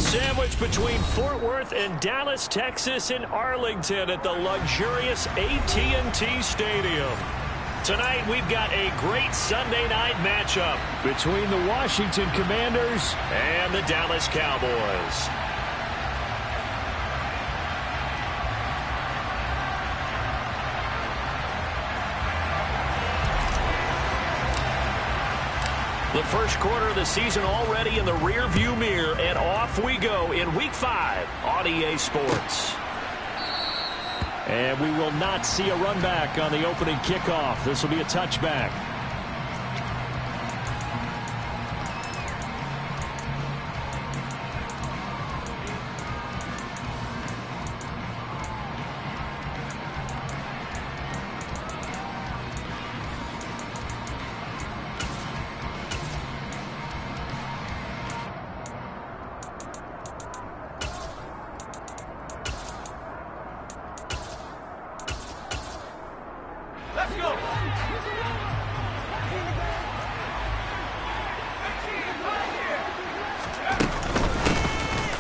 Sandwiched between Fort Worth and Dallas, Texas, and Arlington at the luxurious AT&T Stadium. Tonight, we've got a great Sunday night matchup between the Washington Commanders and the Dallas Cowboys. The first quarter of the season already in the rearview mirror, and off we go in Week 5 on EA Sports. And we will not see a run back on the opening kickoff. This will be a touchback.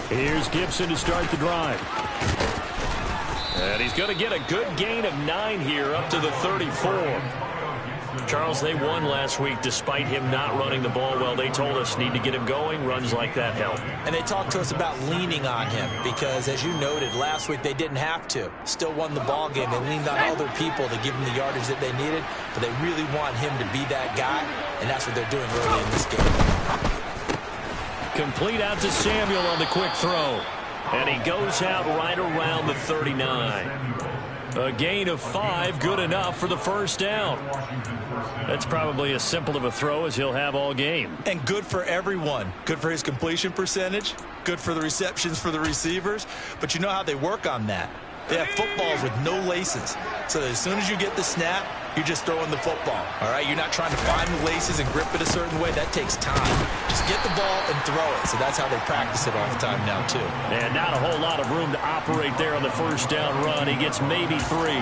Here's Gibson to start the drive. And he's going to get a good gain of 9 here up to the 34. Charles, they won last week despite him not running the ball well. They told us need to get him going. Runs like that help. And they talked to us about leaning on him because, as you noted, last week they didn't have to. Still won the ball game. They leaned on other people to give him the yardage that they needed, but they really want him to be that guy, and that's what they're doing early in this game. Complete out to Samuel on the quick throw. And he goes out right around the 39. A gain of 5, good enough for the first down. That's probably as simple of a throw as he'll have all game. And good for everyone. Good for his completion percentage. Good for the receptions for the receivers. But you know how they work on that. They have footballs with no laces. So that as soon as you get the snap, you're just throwing the football. All right, you're not trying to find the laces and grip it a certain way. That takes time. Just get the ball and throw it. So that's how they practice it all the time now, too. And not a whole lot of room to operate there on the first down run. He gets maybe 3.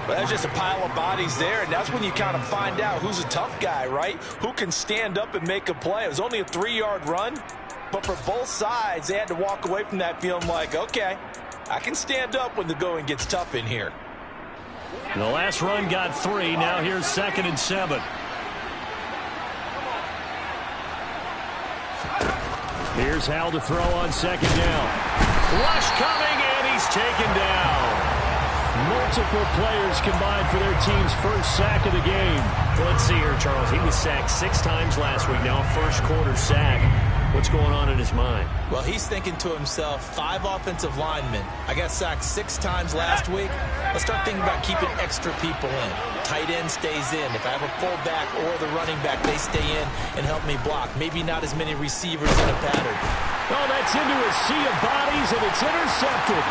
Well, that's just a pile of bodies there, and that's when you kind of find out who's a tough guy, right? Who can stand up and make a play. It was only a 3-yard run, but for both sides, they had to walk away from that feeling like, okay, I can stand up when the going gets tough in here. The last run got 3. Now here's 2nd and 7. Here's Hal to throw on 2nd down. Rush coming, and he's taken down. Multiple players combined for their team's first sack of the game. Well, let's see here, Charles. He was sacked 6 times last week. Now a first quarter sack. What's going on in his mind? Well, he's thinking to himself, 5 offensive linemen. I got sacked 6 times last week. Let's start thinking about keeping extra people in. Tight end stays in. If I have a fullback or the running back, they stay in and help me block. Maybe not as many receivers in a pattern. Oh, that's into a sea of bodies, and it's intercepted.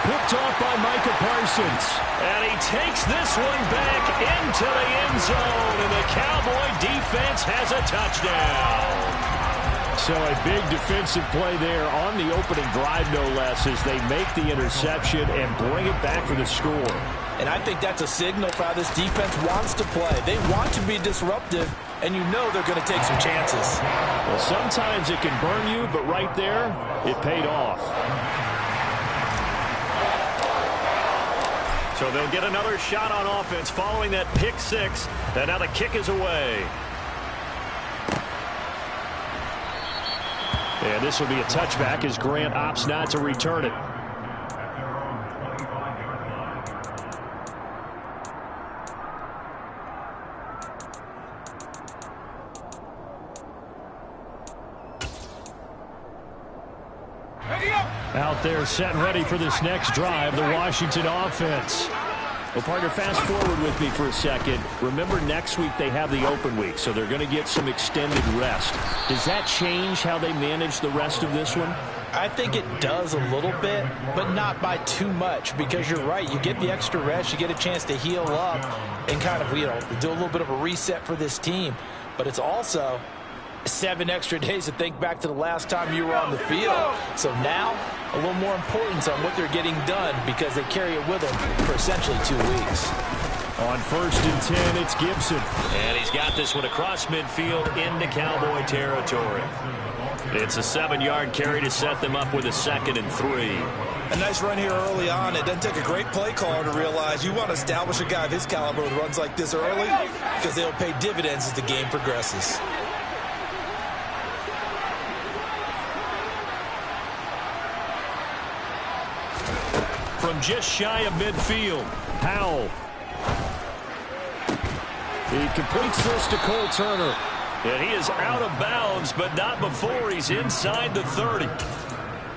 Picked off by Micah Parsons. And he takes this one back into the end zone, and the Cowboy defense has a touchdown. So a big defensive play there on the opening drive, no less, as they make the interception and bring it back for the score. And I think that's a signal for how this defense wants to play. They want to be disruptive, and you know they're going to take some chances. Well, sometimes it can burn you, but right there, it paid off. So they'll get another shot on offense following that pick 6, and now the kick is away. And this will be a touchback as Grant opts not to return it. Out there set and ready for this next drive, the Washington offense. Well, partner, fast forward with me for a second. Remember, next week they have the open week, so they're going to get some extended rest. Does that change how they manage the rest of this one? I think it does a little bit, but not by too much, because you're right. You get the extra rest. You get a chance to heal up and kind of, do a little bit of a reset for this team. But it's also 7 extra days to think back to the last time you were on the field. So now, a little more importance on what they're getting done because they carry it with them for essentially 2 weeks. On 1st and 10, it's Gibson. And he's got this one across midfield into Cowboy territory. It's a 7-yard carry to set them up with a 2nd and 3. A nice run here early on. It doesn't take a great play caller to realize you want to establish a guy of his caliber with runs like this early because they'll pay dividends as the game progresses. From just shy of midfield, Howell. He completes this to Cole Turner. And he is out of bounds, but not before he's inside the 30.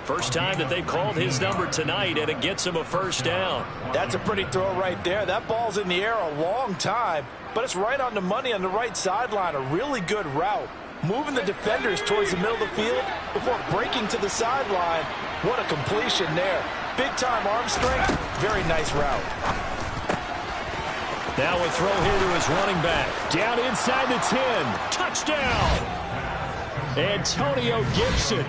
First time that they've called his number tonight, and it gets him a first down. That's a pretty throw right there. That ball's in the air a long time, but it's right on the money on the right sideline. A really good route. Moving the defenders towards the middle of the field before breaking to the sideline. What a completion there. Big-time arm strength. Very nice route. Now a throw here to his running back. Down inside the 10. Touchdown! Antonio Gibson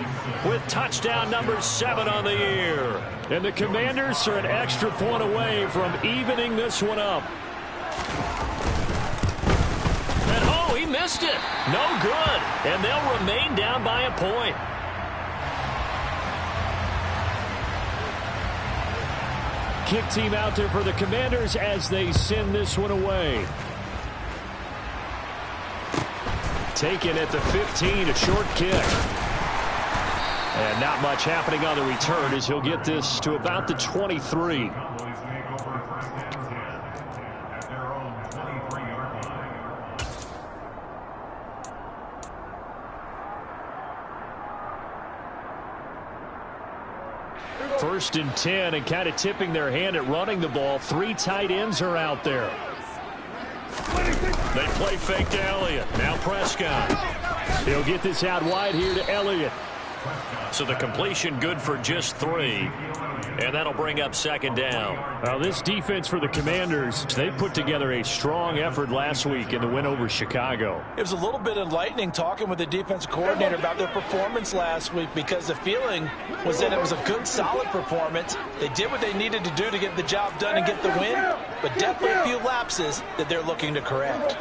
with touchdown number 7 on the year. And the Commanders are an extra point away from evening this one up. And oh, he missed it. No good. And they'll remain down by a point. Kick team out there for the Commanders as they send this one away. Taken at the 15, a short kick. And not much happening on the return as he'll get this to about the 23. First and 10, and kind of tipping their hand at running the ball. 3 tight ends are out there. They play fake to Elliott. Now Prescott. He'll get this out wide here to Elliott. So the completion good for just 3. And that'll bring up 2nd down. Now this defense for the Commanders, they put together a strong effort last week in the win over Chicago. It was a little bit enlightening talking with the defensive coordinator about their performance last week because the feeling was that it was a good, solid performance. They did what they needed to do to get the job done and get the win, but definitely a few lapses that they're looking to correct.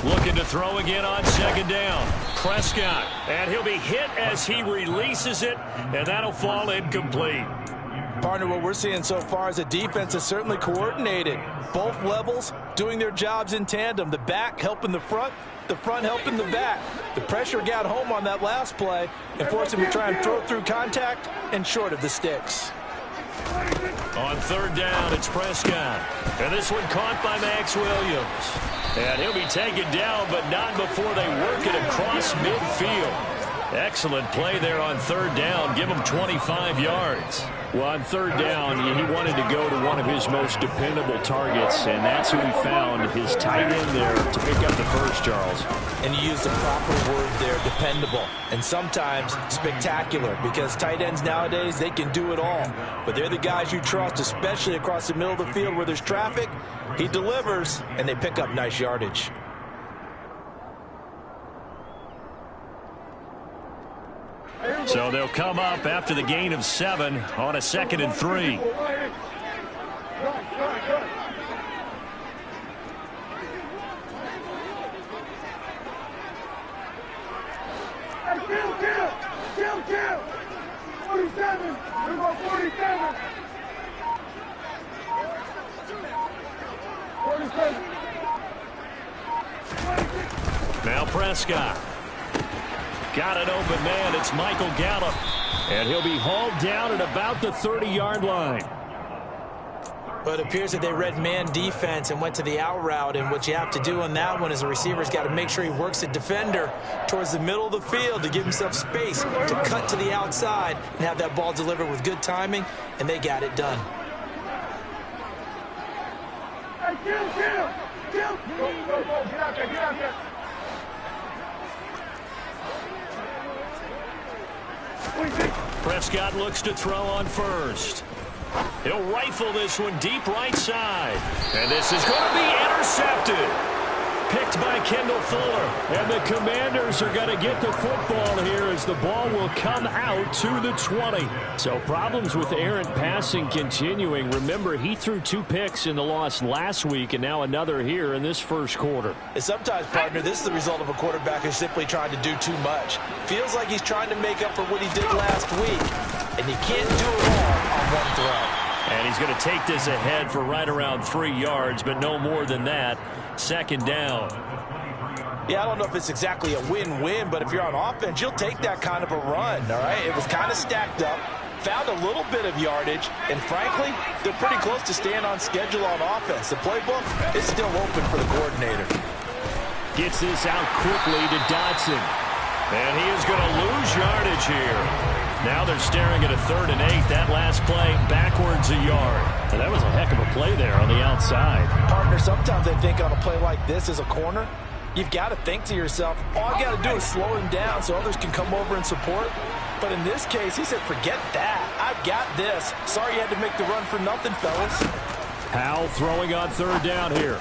Looking to throw again on 2nd down. Prescott, and he'll be hit as he releases it, and that'll fall incomplete. Partner, what we're seeing so far is the defense is certainly coordinated. Both levels doing their jobs in tandem. The back helping the front helping the back. The pressure got home on that last play and forced him to try and throw through contact and short of the sticks. On 3rd down, it's Prescott. And this one caught by Max Williams. And he'll be taken down, but not before they work it across midfield. Excellent play there on 3rd down. Give him 25 yards. Well, on 3rd down, he wanted to go to one of his most dependable targets, and that's who he found, his tight end there to pick up the first, Charles. And you use the proper word there, dependable, and sometimes spectacular, because tight ends nowadays, they can do it all. But they're the guys you trust, especially across the middle of the field where there's traffic. He delivers, and they pick up nice yardage. So they'll come up after the gain of 7 on a 2nd and 3. Kill! 47! Number 47! 47! Now Prescott. Got an open man. It's Michael Gallup. And he'll be hauled down at about the 30-yard line. But it appears that they read man defense and went to the out route. And what you have to do on that one is the receiver's got to make sure he works the defender towards the middle of the field to give himself space to cut to the outside and have that ball delivered with good timing. And they got it done. Hey, kill! Go, get out there. Prescott looks to throw on 1st. He'll rifle this one deep right side. And this is going to be intercepted. picked by Kendall Fuller. And the Commanders are going to get the football here as the ball will come out to the 20. So problems with errant passing continuing. Remember, he threw 2 picks in the loss last week and now another here in this first quarter. And sometimes, partner, this is the result of a quarterback who's simply trying to do too much. Feels like he's trying to make up for what he did last week, and he can't do it all on one throw. And he's going to take this ahead for right around 3 yards, but no more than that. Second down. Yeah, I don't know if it's exactly a win-win, but if you're on offense, you'll take that kind of a run, all right? It was kind of stacked up, found a little bit of yardage, and frankly, they're pretty close to staying on schedule on offense. The playbook is still open for the coordinator. Gets this out quickly to Dotson. And he is going to lose yardage here. Now they're staring at a 3rd and 8. That last play backwards a yard. And that was a heck of a play there on the outside. Partner, sometimes I think on a play like this as a corner, you've got to think to yourself, all I got to do is slow him down so others can come over and support. But in this case, he said, forget that. I've got this. Sorry you had to make the run for nothing, fellas. Powell throwing on 3rd down here.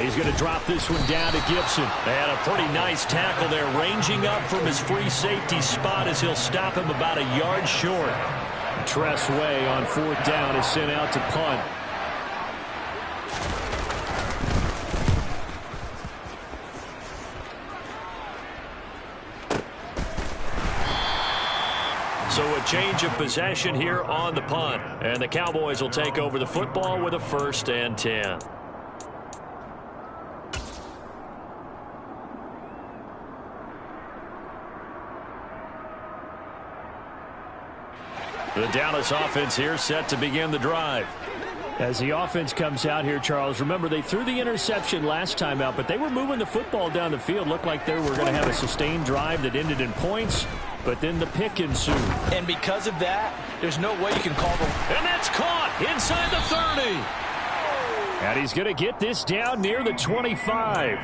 He's going to drop this one down to Gibson. And a pretty nice tackle there, ranging up from his free safety spot as he'll stop him about a yard short. Tress Way on 4th down is sent out to punt. So a change of possession here on the punt. And the Cowboys will take over the football with a 1st and 10. The Dallas offense here set to begin the drive. As the offense comes out here, Charles, remember they threw the interception last time out, but they were moving the football down the field. Looked like they were going to have a sustained drive that ended in points, but then the pick ensued. And because of that, there's no way you can call them. And that's caught inside the 30. And he's going to get this down near the 25.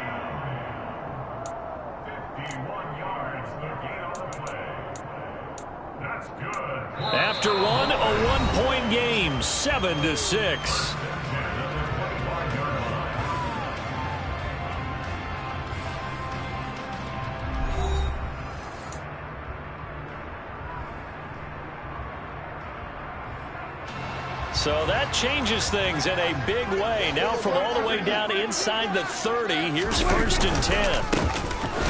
After one, a 1-point game, 7-6. So that changes things in a big way. Now from all the way down inside the 30, here's 1st and 10.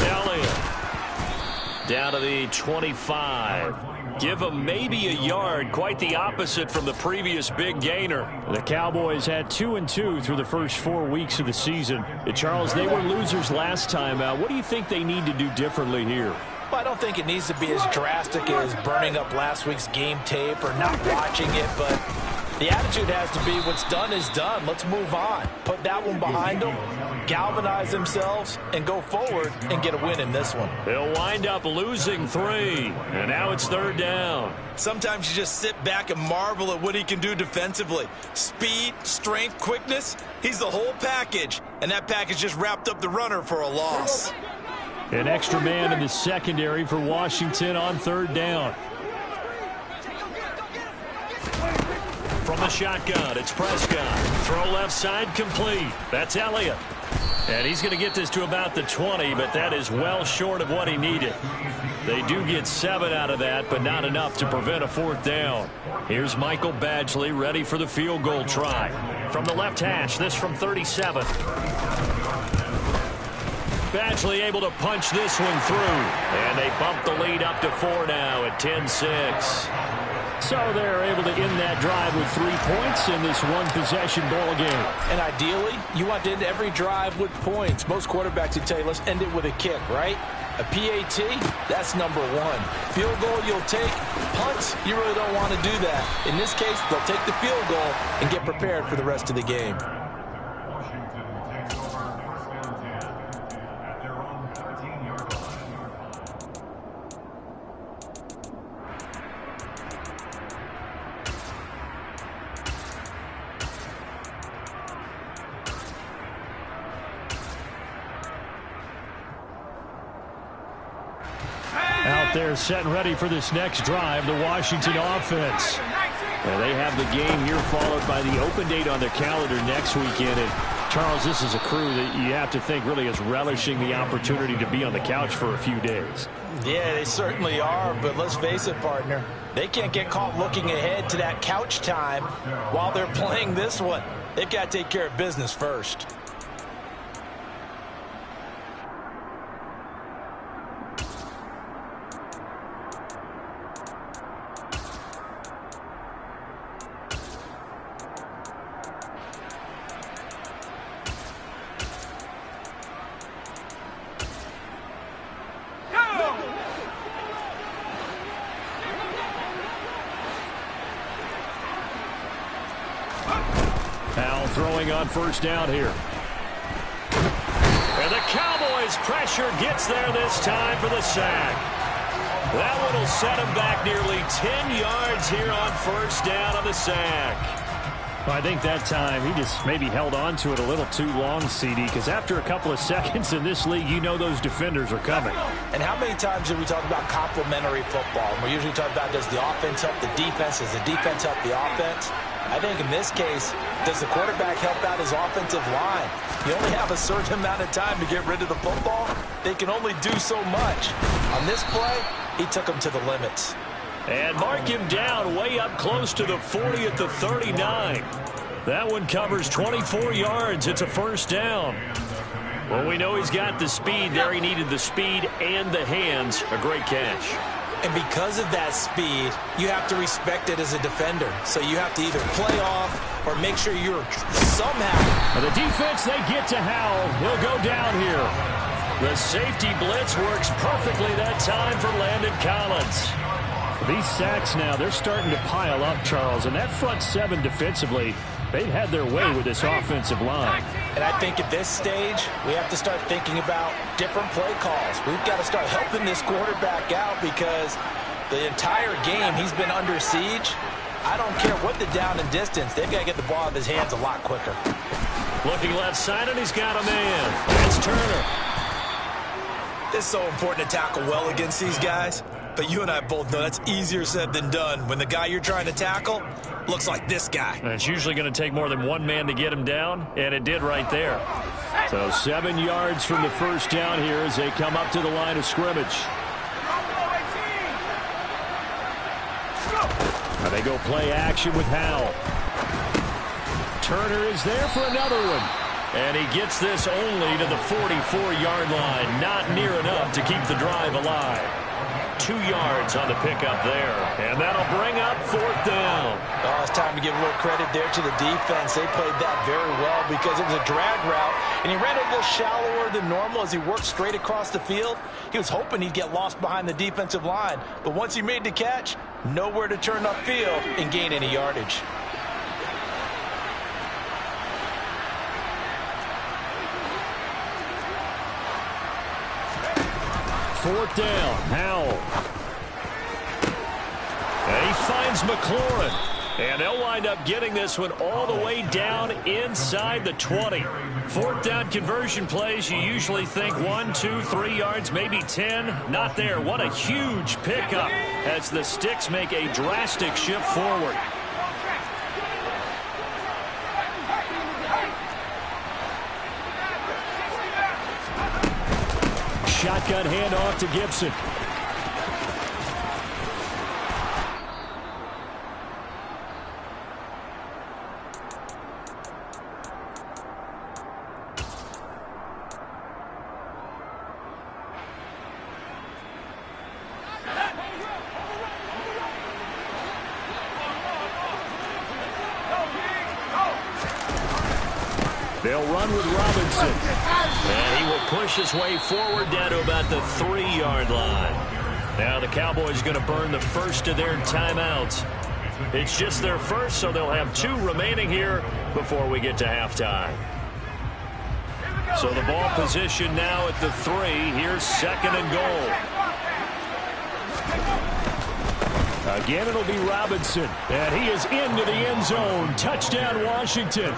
Elliott down to the 25. Give him maybe a yard, quite the opposite from the previous big gainer. The Cowboys had 2-2 through the first 4 weeks of the season. Charles, they were losers last time out. What do you think they need to do differently here? Well, I don't think it needs to be as drastic as burning up last week's game tape or not watching it, but the attitude has to be what's done is done. Let's move on. Put that one behind them, galvanize themselves, and go forward and get a win in this one. They'll wind up losing 3, and now it's 3rd down. Sometimes you just sit back and marvel at what he can do defensively. Speed, strength, quickness, he's the whole package, and that package just wrapped up the runner for a loss. An extra man in the secondary for Washington on 3rd down. From the shotgun, it's Prescott. Throw left side complete. That's Elliott. And he's going to get this to about the 20, but that is well short of what he needed. They do get 7 out of that, but not enough to prevent a 4th down. Here's Michael Badgley ready for the field goal try. From the left hash, this from 37. Badgley able to punch this one through. And they bump the lead up to 4 now at 10-6. So they're able to end that drive with 3 points in this one-possession ball game. And ideally, you want to end every drive with points. Most quarterbacks would tell you, let's end it with a kick, right? A PAT, that's number 1. Field goal you'll take. Punts, you really don't want to do that. In this case, they'll take the field goal and get prepared for the rest of the game. They're set and ready for this next drive, the Washington offense. And they have the game here followed by the open date on their calendar next weekend. And Charles, this is a crew that you have to think really is relishing the opportunity to be on the couch for a few days. Yeah, they certainly are, but let's face it, partner. They can't get caught looking ahead to that couch time while they're playing this one. They've got to take care of business first. Powell throwing on first down here. And the Cowboys' pressure gets there this time for the sack. That one will set him back nearly 10 yards here on first down on the sack. Well, I think that time he just maybe held on to it a little too long, CD, because after a couple of seconds in this league, you know those defenders are coming. And how many times do we talk about complementary football? And we usually talk about, does the offense help the defense? Does the defense help the offense? I think in this case, does the quarterback help out his offensive line? You only have a certain amount of time to get rid of the football. They can only do so much. On this play, he took them to the limits. And mark him down way up close to the 40 at the 39. That one covers 24 yards. It's a first down. Well, we know he's got the speed there. He needed the speed and the hands. A great catch. And because of that speed, you have to respect it as a defender. So you have to either play off or make sure you're somehow. And the defense, they get to Howell. He'll go down here. The safety blitz works perfectly that time for Landon Collins. These sacks now, they're starting to pile up, Charles. And that front seven defensively, they've had their way with this offensive line. And I think at this stage, we have to start thinking about different play calls. We've got to start helping this quarterback out because the entire game he's been under siege. I don't care what the down and distance. They've got to get the ball out of his hands a lot quicker. Looking left side, and he's got a man. That's Turner. It's so important to tackle well against these guys. But you and I both know that's easier said than done when the guy you're trying to tackle looks like this guy. And it's usually going to take more than one man to get him down, and it did right there. So 7 yards from the first down here as they come up to the line of scrimmage. Now they go play action with Howell. Turner is there for another one. And he gets this only to the 44-yard line. Not near enough to keep the drive alive. 2 yards on the pickup there. And that'll bring up fourth down. Oh, it's time to give a little credit there to the defense. They played that very well because it was a drag route. And he ran a little shallower than normal as he worked straight across the field. He was hoping he'd get lost behind the defensive line. But once he made the catch, nowhere to turn upfield and gain any yardage. Fourth down, Howell. And he finds McLaurin. And they'll wind up getting this one all the way down inside the 20. Fourth down conversion plays, you usually think 1, 2, 3 yards, maybe 10. Not there. What a huge pickup as the Sticks make a drastic shift forward. Shotgun handoff to Gibson. They'll run with Robinson. And he will push his way forward down to about the 3-yard line. Now the Cowboys going to burn the first of their timeouts. It's just their first, so they'll have 2 remaining here before we get to halftime. So the ball position now at the 3. Here's second and goal. Again, it'll be Robinson. And he is into the end zone. Touchdown, Washington.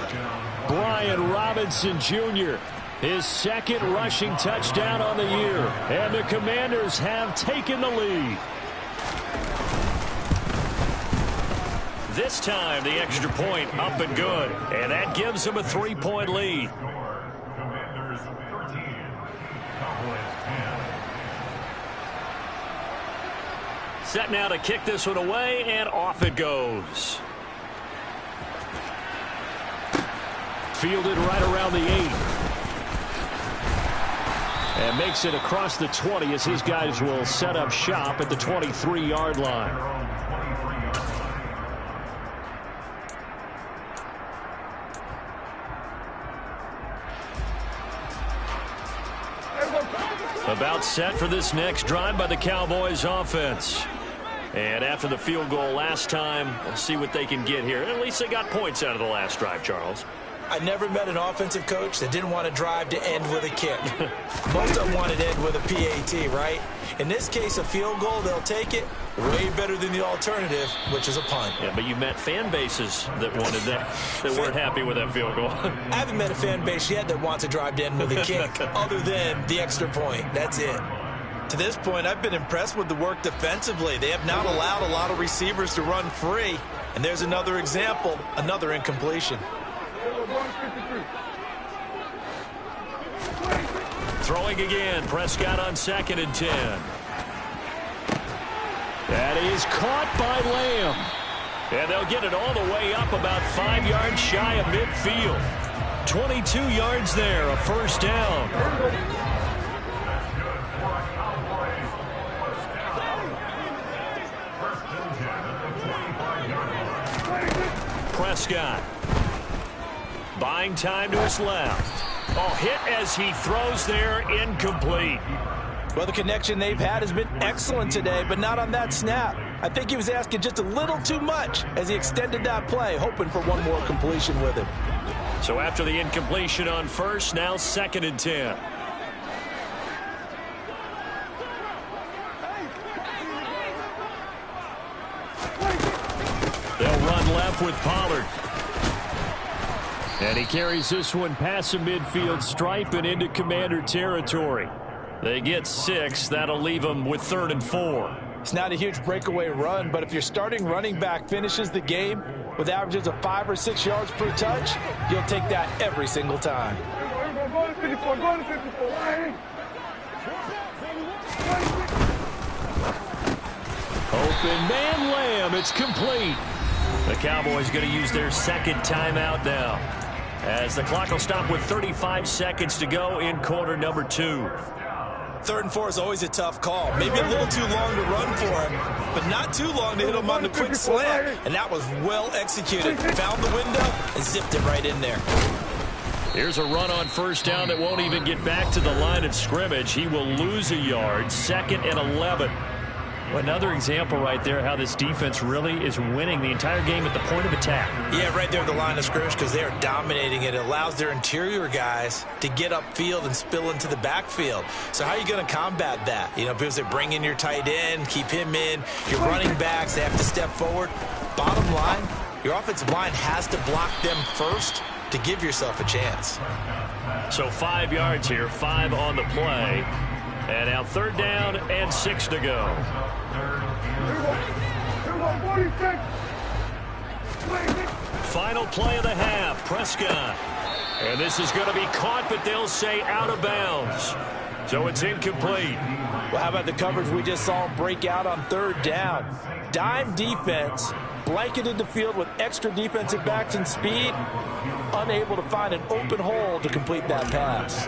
Brian Robinson Jr., his second rushing touchdown on the year. And the Commanders have taken the lead. This time, the extra point up and good. And that gives them a 3-point lead. Set now to kick this one away, and off it goes. Fielded right around the 8. And makes it across the 20 as his guys will set up shop at the 23-yard line. About set for this next drive by the Cowboys offense. And after the field goal last time, we'll see what they can get here. At least they got points out of the last drive, Charles. I never met an offensive coach that didn't want to drive to end with a kick. Most of them wanted to end with a PAT, right? In this case, a field goal, they'll take it. Way better than the alternative, which is a punt. Yeah, but you met fan bases that wanted that, that weren't happy with that field goal. I haven't met a fan base yet that wants to drive to end with a kick other than the extra point. That's it. To this point, I've been impressed with the work defensively. They have not allowed a lot of receivers to run free. And there's another example, another incompletion. Throwing again, Prescott on 2nd and 10. That is caught by Lamb. And they'll get it all the way up about 5 yards shy of midfield. 22 yards there, a first down. Prescott. Buying time to his left. Oh, hit as he throws there, incomplete. Well, the connection they've had has been excellent today, but not on that snap. I think he was asking just a little too much as he extended that play, hoping for one more completion with it. So after the incompletion on first, now 2nd and 10. They'll run left with Pollard. And he carries this one past the midfield stripe and into Commander territory. They get 6. That'll leave them with 3rd and 4. It's not a huge breakaway run, but if your starting running back finishes the game with averages of 5 or 6 yards per touch, you'll take that every single time. Open man Lamb. It's complete. The Cowboys going to use their 2nd timeout now, as the clock will stop with 35 seconds to go in quarter number 2. 3rd and 4 is always a tough call. Maybe a little too long to run for him, but not too long to hit him on the quick slant. And that was well executed. Found the window and zipped it right in there. Here's a run on first down that won't even get back to the line of scrimmage. He will lose a yard. 2nd and 11. Another example right there how this defense really is winning the entire game at the point of attack. Yeah, right there at the line of scrimmage because they are dominating it. It allows their interior guys to get upfield and spill into the backfield. So how are you going to combat that? You know, because they bring in your tight end, keep him in. Your running backs, they have to step forward. Bottom line, your offensive line has to block them first to give yourself a chance. So 5 yards here, 5 on the play. And now 3rd down and 6 to go. Final play of the half, Prescott. And this is going to be caught, but they'll say out of bounds. So it's incomplete. Well, how about the coverage we just saw break out on 3rd down? Dime defense, blanketed the field with extra defensive backs and speed, unable to find an open hole to complete that pass.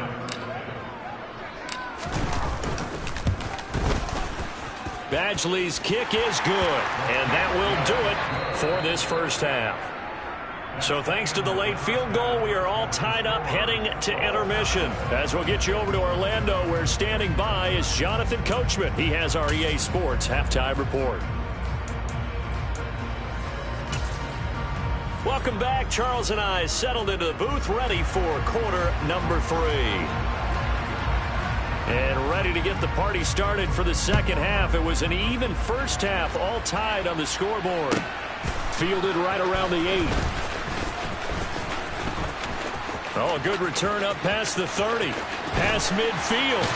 Badgley's kick is good, and that will do it for this first half. So thanks to the late field goal, we are all tied up heading to intermission. As we'll get you over to Orlando, where standing by is Jonathan Coachman. He has our EA Sports halftime report. Welcome back. Charles and I settled into the booth, ready for quarter number 3. And ready to get the party started for the second half. It was an even first half, all tied on the scoreboard. Fielded right around the 8. Oh, a good return up past the 30. Past midfield.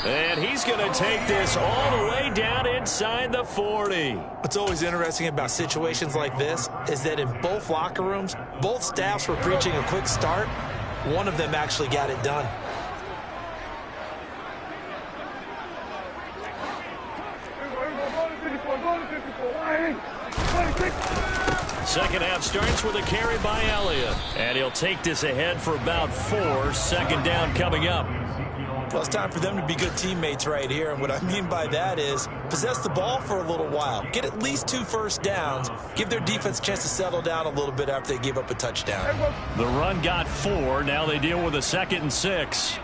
And he's going to take this all the way down inside the 40. What's always interesting about situations like this is that in both locker rooms, both staffs were preaching a quick start. One of them actually got it done. Second half starts with a carry by Elliott. And he'll take this ahead for about 4. Second down coming up. Well, it's time for them to be good teammates right here. And what I mean by that is possess the ball for a little while. Get at least 2 first downs. Give their defense a chance to settle down a little bit after they give up a touchdown. The run got 4. Now they deal with a 2nd and 6.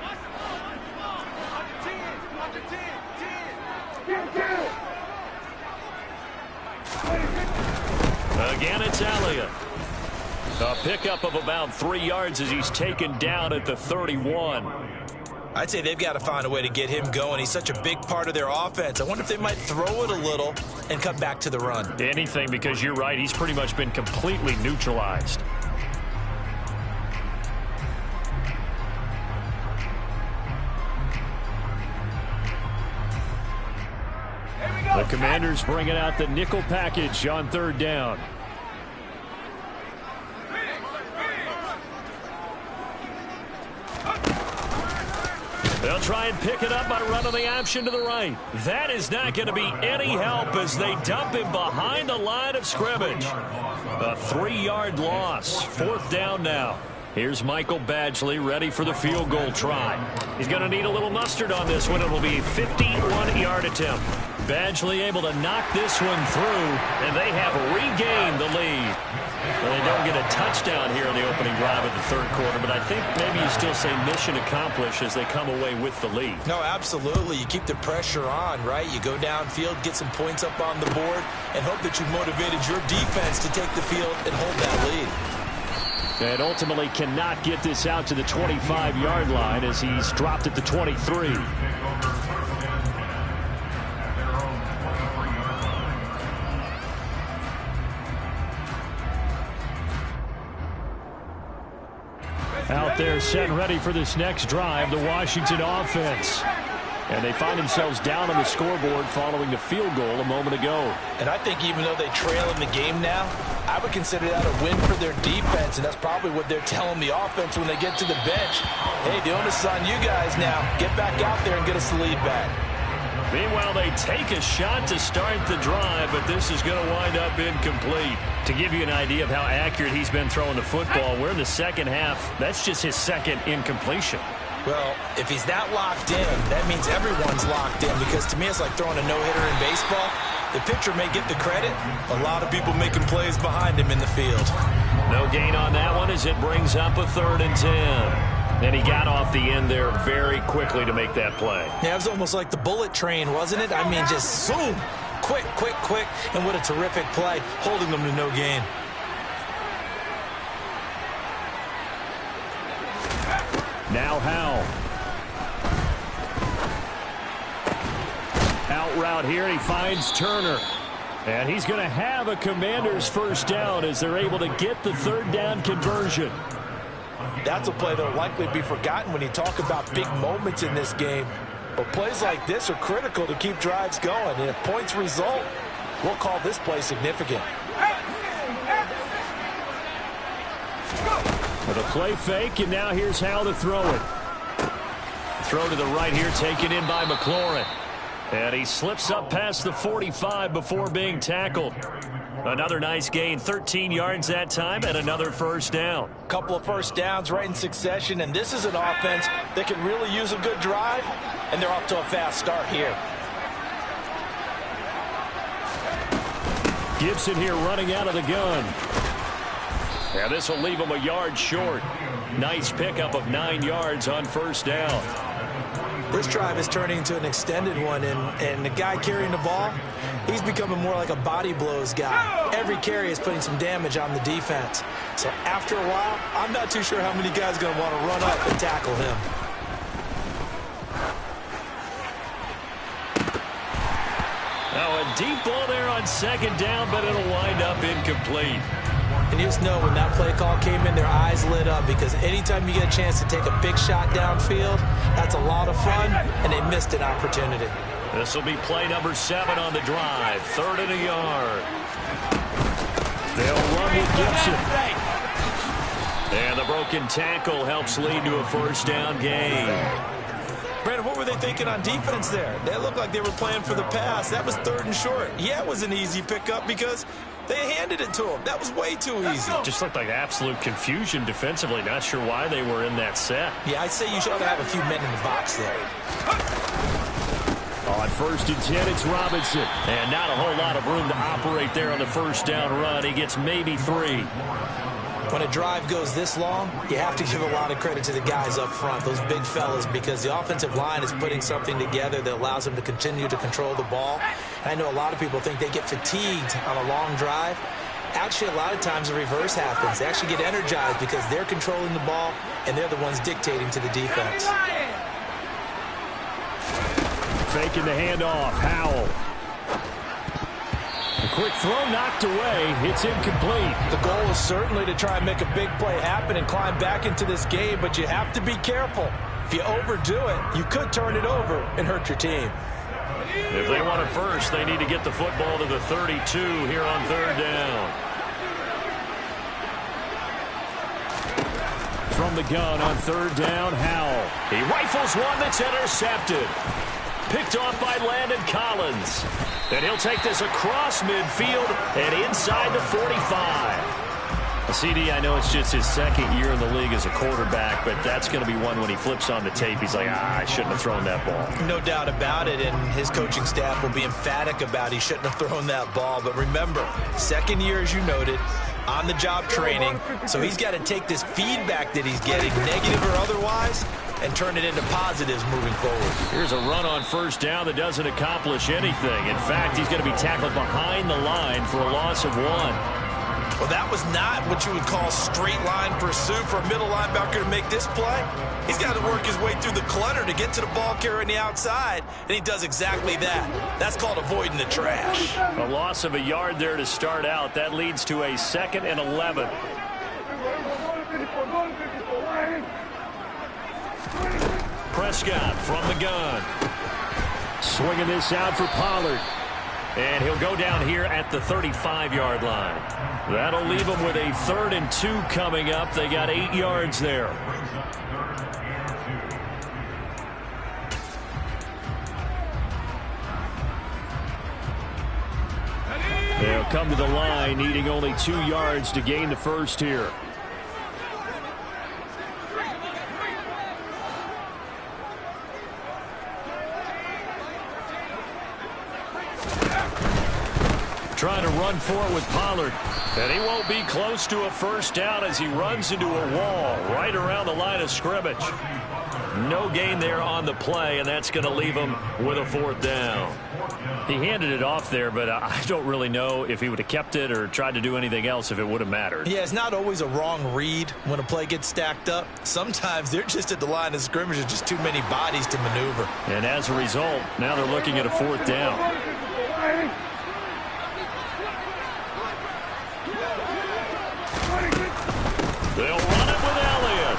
Again, it's Elliott. A pickup of about 3 yards as he's taken down at the 31. I'd say they've got to find a way to get him going. He's such a big part of their offense. I wonder if they might throw it a little and come back to the run. Anything, because you're right. He's pretty much been completely neutralized. The Commanders bringing out the nickel package on 3rd down. They'll try and pick it up by running the option to the right. That is not going to be any help as they dump him behind the line of scrimmage. A 3-yard loss. 4th down now. Here's Michael Badgley ready for the field goal try. He's going to need a little mustard on this one. It'll be a 51-yard attempt. Badgley able to knock this one through, and they have regained the lead. Well, they don't get a touchdown here in the opening drive of the 3rd quarter, but I think maybe you still say mission accomplished as they come away with the lead. No, absolutely. You keep the pressure on, right? You go downfield, get some points up on the board, and hope that you've motivated your defense to take the field and hold that lead. And ultimately cannot get this out to the 25-yard line as he's dropped at the 23. Out there set and ready for this next drive, the Washington offense. And they find themselves down on the scoreboard following the field goal a moment ago. And I think even though they trail in the game now, I would consider that a win for their defense, and that's probably what they're telling the offense when they get to the bench. Hey, the onus is on you guys now. Get back out there and get us the lead back. Meanwhile, they take a shot to start the drive, but this is going to wind up incomplete. To give you an idea of how accurate he's been throwing the football, we're in the second half. That's just his 2nd incompletion. Well, if he's that locked in, that means everyone's locked in, because to me it's like throwing a no-hitter in baseball. The pitcher may get the credit. A lot of people making plays behind him in the field. No gain on that one as it brings up a 3rd and 10. And he got off the end there very quickly to make that play. Yeah, it was almost like the bullet train, wasn't it? I mean, just zoom, quick, quick, quick, and what a terrific play, holding them to no gain. Now Howell. Out route here, and he finds Turner. And he's going to have a Commanders first down as they're able to get the 3rd down conversion. That's a play that will likely be forgotten when you talk about big moments in this game. But plays like this are critical to keep drives going. And if points result, we'll call this play significant. With a play fake, and now here's how to throw it. Throw to the right here, taken in by McLaurin. And he slips up past the 45 before being tackled. Another nice gain, 13 yards that time, and another first down. Couple of first downs right in succession, and this is an offense that can really use a good drive, and they're off to a fast start here. Gibson here running out of the gun. Yeah, this will leave him a yard short. Nice pickup of 9 yards on first down. This drive is turning into an extended one, and the guy carrying the ball, he's becoming more like a body blows guy. Every carry is putting some damage on the defense. So after a while, I'm not too sure how many guys are going to want to run up and tackle him. Now a deep ball there on 2nd down, but it'll wind up incomplete. And you just know when that play call came in, their eyes lit up, because anytime you get a chance to take a big shot downfield, that's a lot of fun, and they missed an opportunity. This will be play number 7 on the drive. 3rd and a yard. They'll run with Gibson. And the broken tackle helps lead to a first down gain. Brandon, what were they thinking on defense there? They looked like they were playing for the pass. That was 3rd and short. Yeah, it was an easy pickup because they handed it to him. That was way too easy. Just looked like absolute confusion defensively. Not sure why they were in that set. Yeah, I'd say you should have a few men in the box there. On 1st and 10, it's Robinson. And not a whole lot of room to operate there on the first down run. He gets maybe 3. When a drive goes this long, you have to give a lot of credit to the guys up front, those big fellas, because the offensive line is putting something together that allows them to continue to control the ball. And I know a lot of people think they get fatigued on a long drive. Actually, a lot of times the reverse happens. They actually get energized because they're controlling the ball, and they're the ones dictating to the defense. Faking the handoff, Howell. A quick throw knocked away. It's incomplete. The goal is certainly to try and make a big play happen and climb back into this game, but you have to be careful. If you overdo it, you could turn it over and hurt your team. If they want it first, they need to get the football to the 32 here on 3rd down. From the gun on 3rd down, Howell. He rifles one that's intercepted. Picked off by Landon Collins. And he'll take this across midfield and inside the 45. CD, I know it's just his 2nd year in the league as a quarterback, but that's going to be one when he flips on the tape. He's like, I shouldn't have thrown that ball. No doubt about it, and his coaching staff will be emphatic about he shouldn't have thrown that ball. But remember, 2nd year, as you noted, on-the-job training, so he's got to take this feedback that he's getting, negative or otherwise, and turn it into positives moving forward. Here's a run on 1st down that doesn't accomplish anything. In fact, he's going to be tackled behind the line for a loss of 1. Well, that was not what you would call straight line pursuit for a middle linebacker to make this play. He's got to work his way through the clutter to get to the ball carrier on the outside, and he does exactly that. That's called avoiding the trash. A loss of a yard there to start out. That leads to a 2nd and 11. Prescott from the gun. Swinging this out for Pollard. And he'll go down here at the 35-yard line. That'll leave them with a 3rd and 2 coming up. They got 8 yards there. They'll come to the line, needing only 2 yards to gain the first here. Trying to run for it with Pollard. And he won't be close to a first down as he runs into a wall right around the line of scrimmage. No gain there on the play, and that's going to leave him with a 4th down. He handed it off there, but I don't really know if he would have kept it or tried to do anything else if it would have mattered. Yeah, it's not always a wrong read when a play gets stacked up. Sometimes they're just at the line of scrimmage. There's just too many bodies to maneuver. And as a result, now they're looking at a 4th down. They'll run it with Elliott.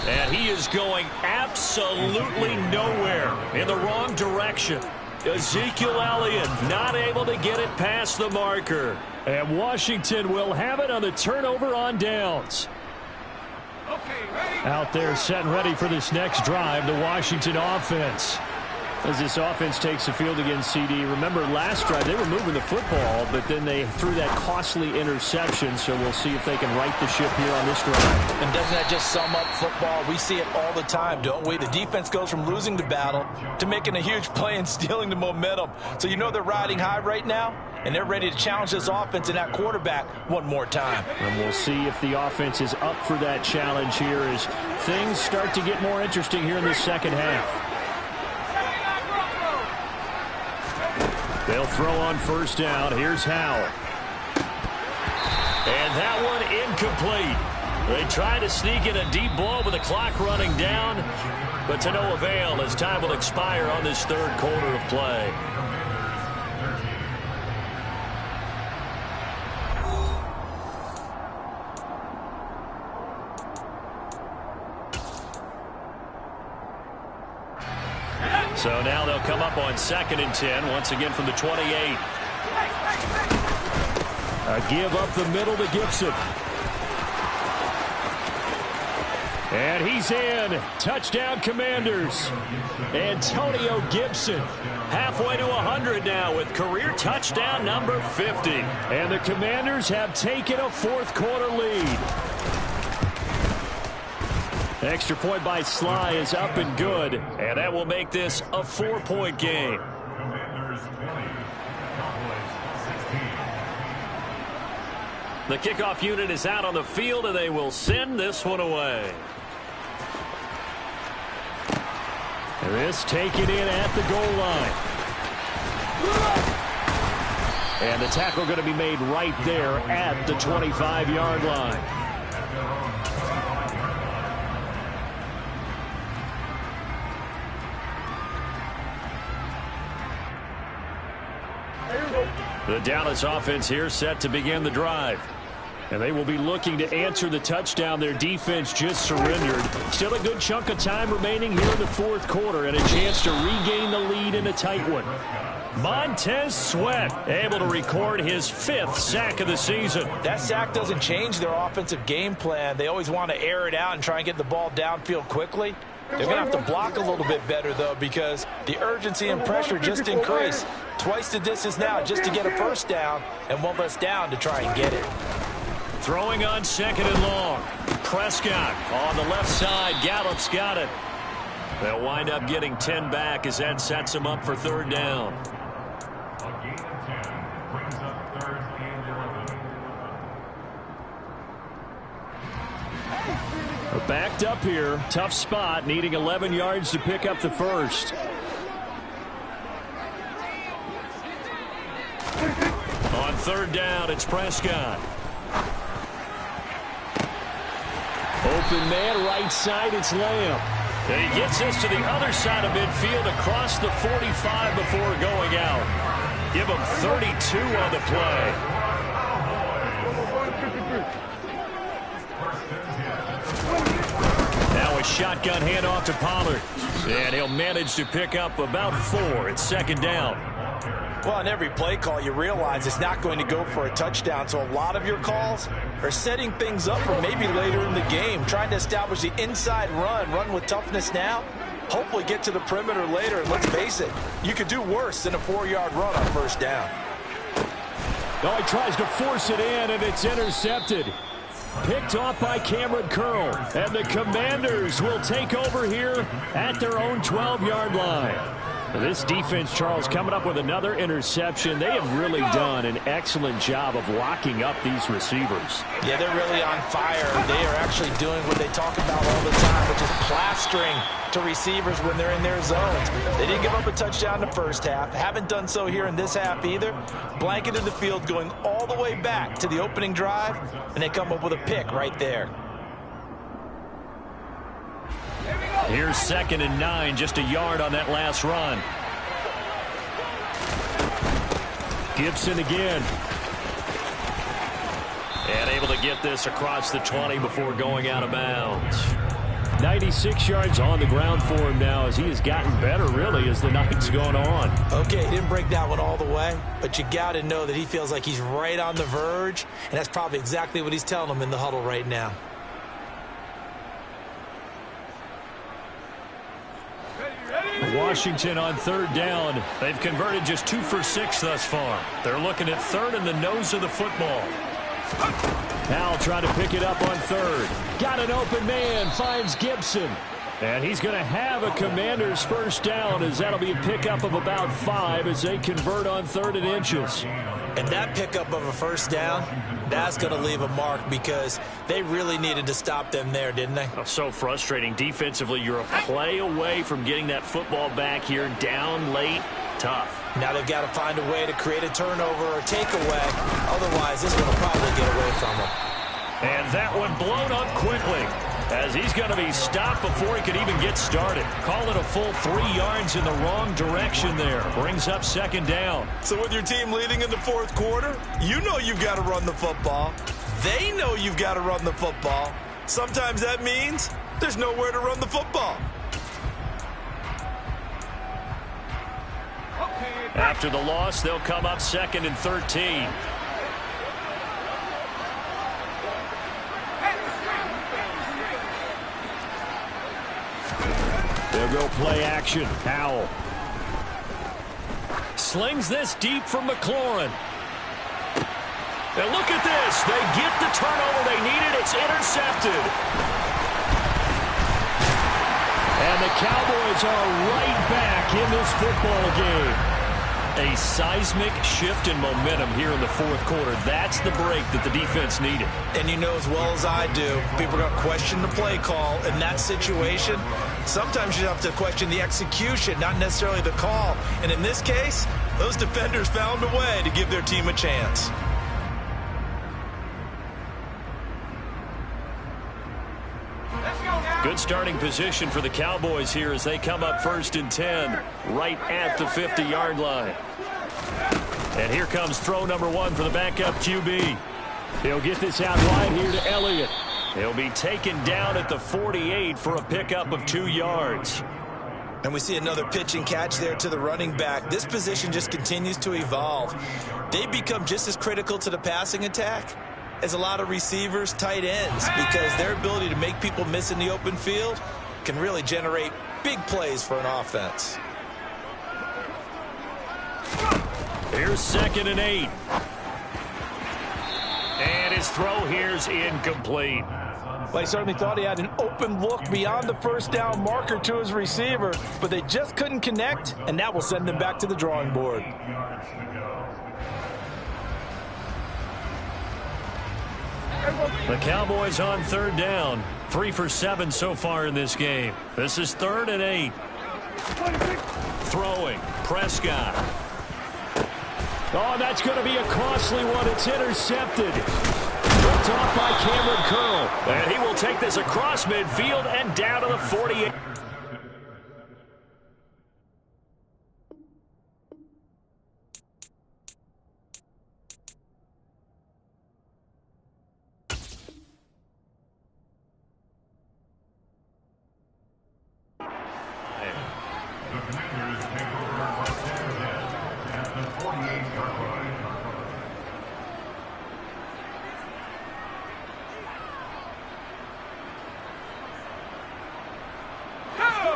And he is going absolutely nowhere, in the wrong direction. Ezekiel Elliott not able to get it past the marker. And Washington will have it on the turnover on downs. Out there set and ready for this next drive, the Washington offense. As this offense takes the field against CD. Remember, last drive, they were moving the football, but then they threw that costly interception, so we'll see if they can right the ship here on this drive. And doesn't that just sum up football? We see it all the time, don't we? The defense goes from losing the battle to making a huge play and stealing the momentum. So you know they're riding high right now, and they're ready to challenge this offense and that quarterback one more time. And we'll see if the offense is up for that challenge here as things start to get more interesting here in the second half. They'll throw on 1st down. Here's Howell. And that one incomplete. They try to sneak in a deep ball with the clock running down, but to no avail as time will expire on this 3rd quarter of play. So now they'll come up on 2nd and 10, once again from the 28. A give up the middle to Gibson. And he's in. Touchdown, Commanders. Antonio Gibson, halfway to 100 now with career touchdown number 50. And the Commanders have taken a fourth-quarter lead. Extra point by Sly is up and good, and that will make this a 4-point game. The kickoff unit is out on the field, and they will send this one away. This taken in at the goal line. And the tackle going to be made right there at the 25-yard line. The Dallas offense here set to begin the drive. And they will be looking to answer the touchdown their defense just surrendered. Still a good chunk of time remaining here in the fourth quarter and a chance to regain the lead in a tight one. Montez Sweat able to record his 5th sack of the season. That sack doesn't change their offensive game plan. They always want to air it out and try and get the ball downfield quickly. They're going to have to block a little bit better, though, because the urgency and pressure just increased. Twice the distance now just to get a first down and one less down to try and get it. Throwing on 2nd and long. Prescott on the left side. Gallup's got it. They'll wind up getting 10 back as that sets them up for 3rd down. We're backed up here. Tough spot, needing 11 yards to pick up the first. On 3rd down, it's Prescott. Open man, right side, it's Lamb. And he gets this to the other side of midfield across the 45 before going out. Give him 32 on the play. Now a shotgun handoff to Pollard. And he'll manage to pick up about 4. It's 2nd down. Well, on every play call, you realize it's not going to go for a touchdown. So a lot of your calls are setting things up for maybe later in the game, trying to establish the inside run with toughness now, hopefully get to the perimeter later. And let's face it, you could do worse than a 4-yard run on 1st down. Oh, he tries to force it in, and it's intercepted. Picked off by Cameron Curl. And the Commanders will take over here at their own 12-yard line. This defense, Charles, coming up with another interception. They have really done an excellent job of locking up these receivers. Yeah, they're really on fire. They are actually doing what they talk about all the time, which is plastering to receivers when they're in their zones. They didn't give up a touchdown in the first half. Haven't done so here in this half either. Blanketed the field going all the way back to the opening drive, and they come up with a pick right there. Here's 2nd and 9, just a yard on that last run. Gibson again. And able to get this across the 20 before going out of bounds. 96 yards on the ground for him now as he has gotten better, really, as the night's gone on. Okay, he didn't break that one all the way, but you got to know that he feels like he's right on the verge, and that's probably exactly what he's telling them in the huddle right now. Washington on 3rd down. They've converted just 2 for 6 thus far. They're looking at 3rd in the nose of the football. Now trying to pick it up on 3rd. Got an open man, finds Gibson. And he's going to have a Commanders 1st down as that'll be a pickup of about 5 as they convert on 3rd and inches. And that pickup of a 1st down, that's going to leave a mark because they really needed to stop them there, didn't they? Oh, so frustrating. Defensively, you're a play away from getting that football back here down late. Tough. Now they've got to find a way to create a turnover or takeaway. Otherwise, this one will probably get away from them. And that one blown up quickly as he's going to be stopped before he could even get started. Call it a full 3 yards in the wrong direction there. Brings up 2nd down. So with your team leading in the 4th quarter, you know you've got to run the football. They know you've got to run the football. Sometimes that means there's nowhere to run the football. After the loss, they'll come up 2nd and 13. They'll go play action. Howell slings this deep from McLaurin. And look at this. They get the turnover they needed. It's intercepted. And the Cowboys are right back in this football game. A seismic shift in momentum here in the fourth quarter. That's the break that the defense needed. And you know as well as I do, people are going to question the play call in that situation. Sometimes you have to question the execution, not necessarily the call. And in this case, those defenders found a way to give their team a chance. Good starting position for the Cowboys here as they come up 1st and 10 right at the 50-yard line. And here comes throw number 1 for the backup QB. He'll get this out wide here to Elliott. He'll be taken down at the 48 for a pickup of 2 yards. And we see another pitch and catch there to the running back. This position just continues to evolve. They become just as critical to the passing attack as a lot of receivers, tight ends, because their ability to make people miss in the open field can really generate big plays for an offense. Here's 2nd and 8. And his throw here's incomplete. Well, he certainly thought he had an open look beyond the first down marker to his receiver, but they just couldn't connect, and that will send them back to the drawing board. The Cowboys on 3rd down. 3 for 7 so far in this game. This is 3rd and 8. Throwing. Prescott. Oh, that's going to be a costly one. It's intercepted. Picked off by Cameron Curl. And he will take this across midfield and down to the 48.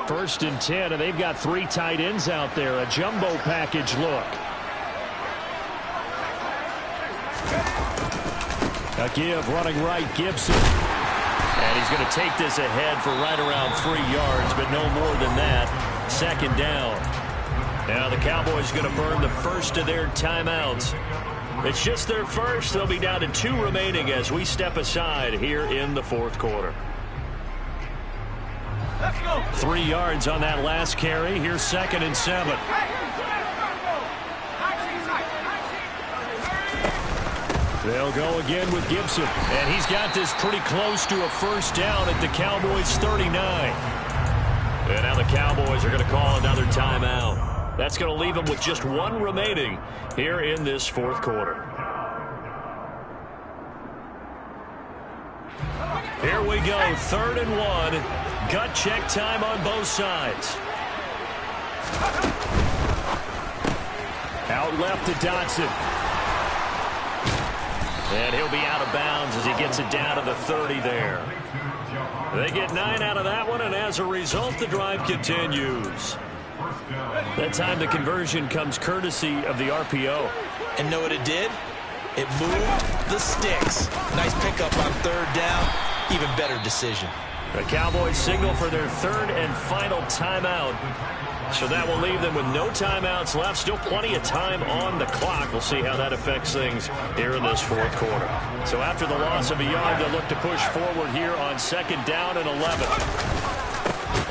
First and 10, and they've got 3 tight ends out there. A jumbo package look. A give running right, Gibson. And he's going to take this ahead for right around 3 yards, but no more than that. 2nd down. Now the Cowboys going to burn the first of their timeouts. It's just their first. They'll be down to 2 remaining as we step aside here in the fourth quarter. 3 yards on that last carry. Here's 2nd and 7. They'll go again with Gibson. And he's got this pretty close to a first down at the Cowboys 39. And now the Cowboys are going to call another timeout. That's going to leave them with just 1 remaining here in this fourth quarter. Here we go, 3rd and 1. Gut check time on both sides. Out left to Dotson. And he'll be out of bounds as he gets it down to the 30 there. They get 9 out of that one, and as a result, the drive continues. That time the conversion comes courtesy of the RPO. And know what it did? It moved the sticks. Nice pickup on 3rd down. Even better decision. The Cowboys signal for their 3rd and final timeout. So that will leave them with no timeouts left. Still plenty of time on the clock. We'll see how that affects things here in this fourth quarter. So after the loss of a yard, they'll look to push forward here on 2nd down and 11.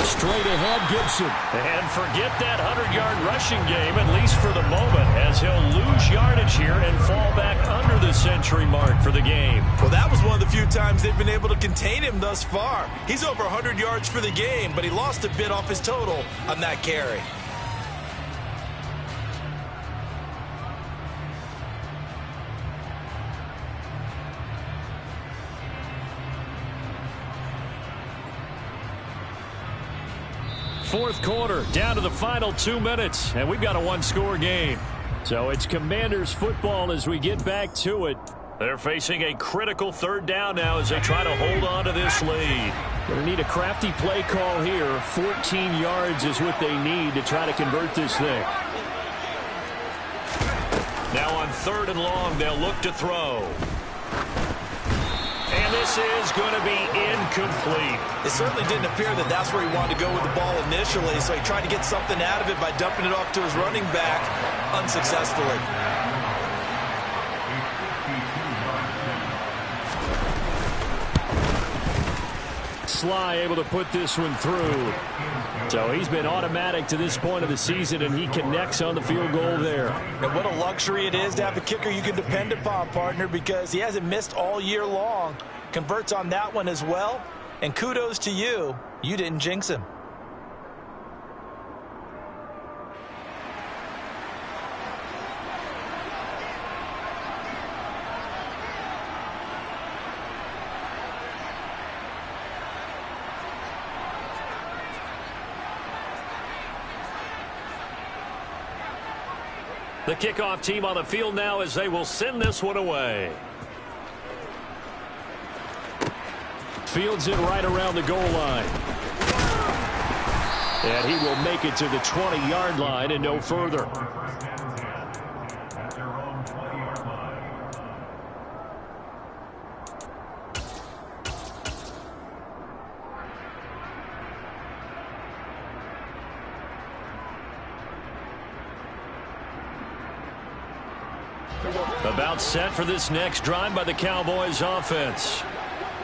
Straight ahead, Gibson. And forget that 100-yard rushing game, at least for the moment, as he'll lose yardage here and fall back under the century mark for the game. Well, that was one of the few times they've been able to contain him thus far. He's over 100 yards for the game, but he lost a bit off his total on that carry. fourth quarter, down to the final 2 minutes, and we've got a one-score game. So it's Commanders football as we get back to it. They're facing a critical third down now as they try to hold on to this lead. Going to need a crafty play call here. 14 yards is what they need to try to convert this thing. Now on third and long, they'll look to throw. And this is going to be incomplete. It certainly didn't appear that that's where he wanted to go with the ball initially, so he tried to get something out of it by dumping it off to his running back unsuccessfully. Sly able to put this one through. So he's been automatic to this point of the season, and he connects on the field goal there. And what a luxury it is to have a kicker you can depend upon, partner, because he hasn't missed all year long. Converts on that one as well. And kudos to you. You didn't jinx him. The kickoff team on the field now as they will send this one away. Fields it right around the goal line. And he will make it to the 20-yard line and no further. About set for this next drive by the Cowboys offense.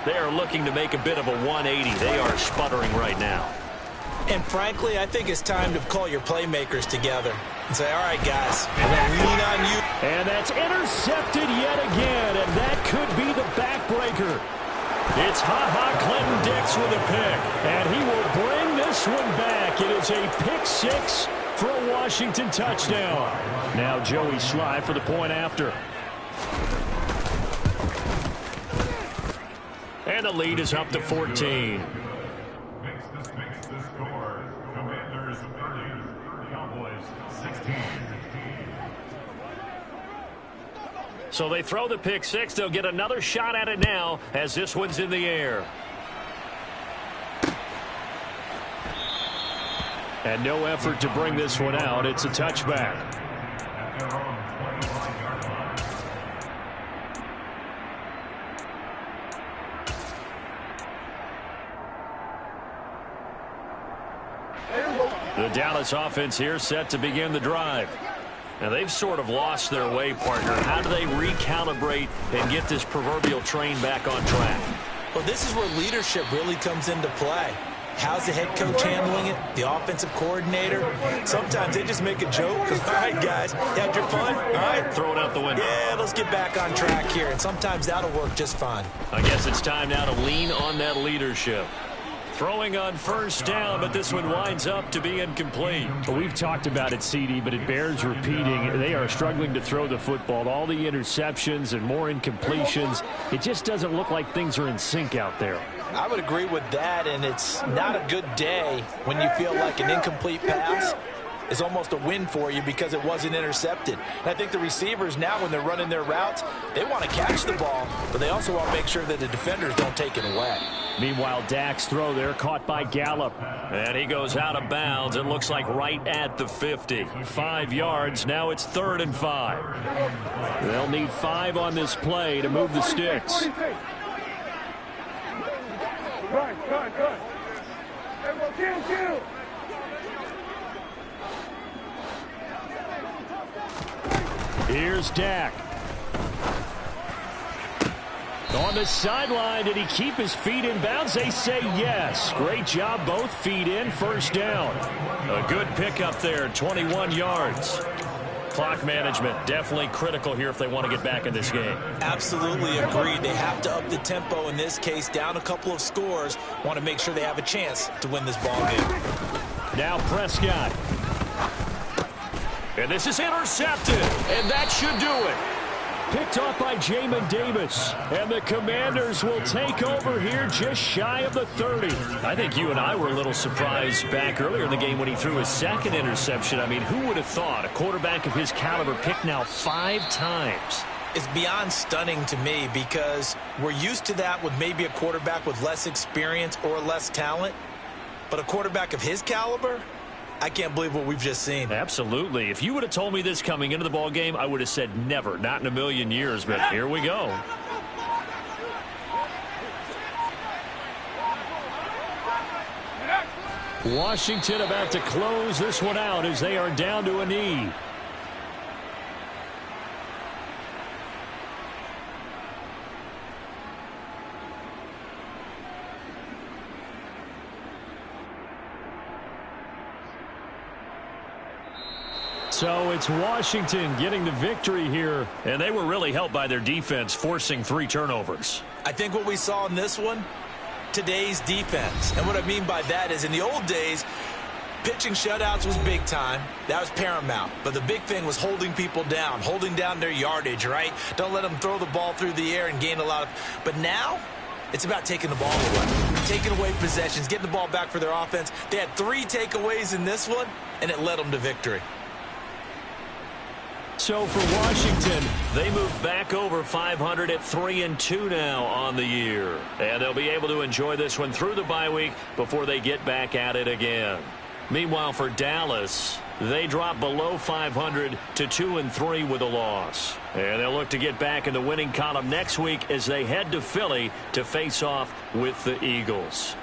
They are looking to make a bit of a 180. They are sputtering right now. And frankly, I think it's time to call your playmakers together and say, all right, guys, I'm going to lean on you. And that's intercepted yet again, and that could be the backbreaker. It's Clinton Dix with a pick, and he will bring this one back. It is a pick six for a Washington touchdown. Now Joey Sly for the point after. And the lead is up to 14. Makes the score. Commanders 30, Cowboys 16. So they throw the pick six. They'll get another shot at it now as this one's in the air. And no effort to bring this one out. It's a touchback. The Dallas offense here set to begin the drive. Now they've sort of lost their way, partner. How do they recalibrate and get this proverbial train back on track? Well, this is where leadership really comes into play. How's the head coach handling it? The offensive coordinator? Sometimes they just make a joke. All right, guys, you had your fun? All right. Throw it out the window. Yeah, let's get back on track here. And sometimes that'll work just fine. I guess it's time now to lean on that leadership. Throwing on first down, but this one winds up to be incomplete. Well, we've talked about it, CD, but it bears repeating. They are struggling to throw the football. All the interceptions and more incompletions. It just doesn't look like things are in sync out there. I would agree with that, and it's not a good day when you feel like an incomplete pass is almost a win for you because it wasn't intercepted. And I think the receivers now, when they're running their routes, they want to catch the ball, but they also want to make sure that the defenders don't take it away. Meanwhile, Dak's throw there caught by Gallup. And he goes out of bounds. It looks like right at the 50. 5 yards. Now it's 3rd and 5. They'll need 5 on this play to move the sticks. Good. Kill. Here's Dak. On the sideline, did he keep his feet in bounds? They say yes. Great job, both feet in, first down. A good pickup there, 21 yards. Clock management, definitely critical here if they want to get back in this game. Absolutely agreed. They have to up the tempo in this case, down a couple of scores. Want to make sure they have a chance to win this ball game. Now Prescott. And this is intercepted, and that should do it. Picked off by Jamin Davis. And the Commanders will take over here just shy of the 30. I think you and I were a little surprised back earlier in the game when he threw his second interception. I mean, who would have thought a quarterback of his caliber picked now 5 times? It's beyond stunning to me because we're used to that with maybe a quarterback with less experience or less talent. But a quarterback of his caliber, I can't believe what we've just seen. Absolutely. If you would have told me this coming into the ball game, I would have said never, not in a million years. But here we go. Washington about to close this one out as they are down to a knee. So it's Washington getting the victory here. And they were really helped by their defense, forcing 3 turnovers. I think what we saw in this one, today's defense. And what I mean by that is in the old days, pitching shutouts was big time. That was paramount. But the big thing was holding people down, holding down their yardage, right? Don't let them throw the ball through the air and gain a lot of... But now, it's about taking the ball away. Taking away possessions, getting the ball back for their offense. They had 3 takeaways in this one, and it led them to victory. So for Washington, they move back over 500 at 3-2 now on the year. And they'll be able to enjoy this one through the bye week before they get back at it again. Meanwhile, for Dallas, they drop below 500 to 2-3 with a loss. And they'll look to get back in the winning column next week as they head to Philly to face off with the Eagles.